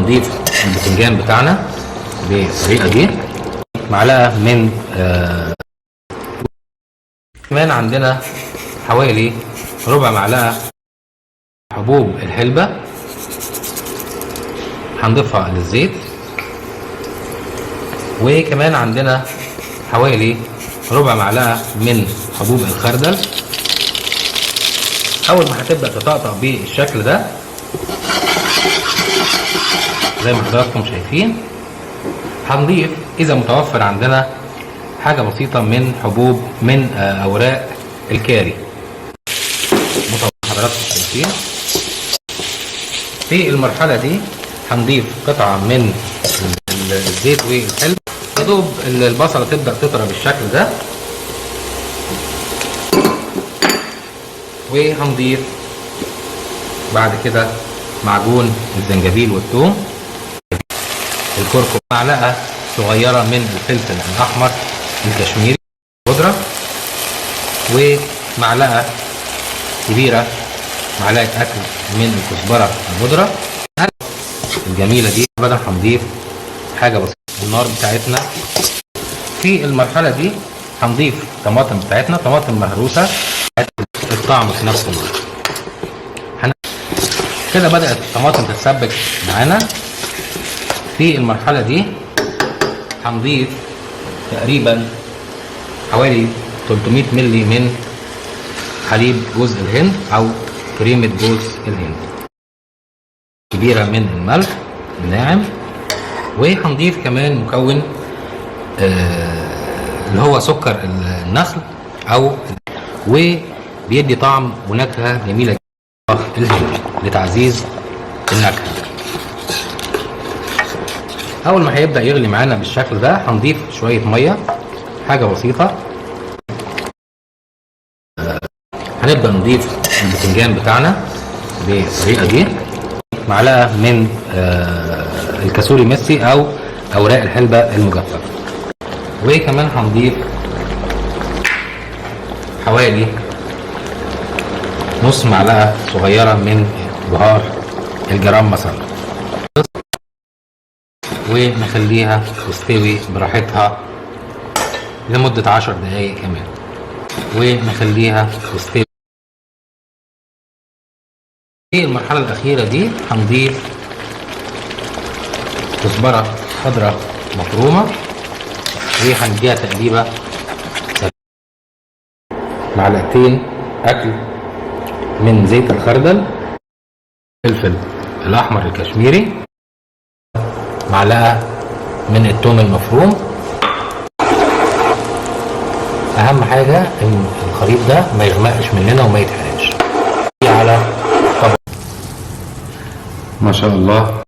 هنضيف الباذنجان بتاعنا بالطريقه دي. معلقه من كمان عندنا حوالي ربع معلقه حبوب الحلبه هنضيفها للزيت. وكمان عندنا حوالي ربع معلقه من حبوب الخردل. اول ما هتبدا تطقطق بالشكل ده زي ما حضراتكم شايفين، هنضيف اذا متوفر عندنا حاجه بسيطه من حبوب من اوراق الكاري. حضراتكم شايفين في المرحله دي هنضيف قطعه من الزيت والحلب يا دوب البصله تبدا تطرى بالشكل ده. وهنضيف بعد كده معجون الزنجبيل والثوم، الكركم، معلقه صغيره من الفلفل الاحمر الكشميري بودره، ومعلقه كبيره معلقه اكل من الكزبره البودره الجميله دي. بدل هنضيف حاجه بسيطه. النار بتاعتنا في المرحله دي هنضيف طماطم بتاعتنا، طماطم مهروسه الطعم في نفس الوقت. كده بدات الطماطم تتسبك معانا. في المرحله دي هنضيف تقريبا حوالي 300 مللي من حليب جوز الهند او كريمه جوز الهند، كبيره من الملح الناعم. وهنضيف كمان مكون اللي هو سكر النخل وبيدي طعم ونكهه جميله جدا الهند لتعزيز النكهه. اول ما هيبدا يغلي معانا بالشكل ده هنضيف شويه ميه، حاجه بسيطه. هنبدا نضيف الباذنجان بتاعنا بالطريقه دي. معلقه من الكاسوري ميسي او اوراق الحلبه المجففه. وكمان هنضيف حوالي نص معلقه صغيره من بهار الجرام مسالة، ونخليها تستوي براحتها لمدة 10 دقايق كمان. ونخليها تستوي. في المرحلة الأخيرة دي هنضيف كزبرة خضراء مفرومة وهنديها تقليبة. معلقتين أكل من زيت الخردل، الفلفل الأحمر الكشميري، معلقة من الثوم المفروم. أهم حاجة إن الخليط ده ما يغمقش مننا وما يتحرقش. على طبق ما شاء الله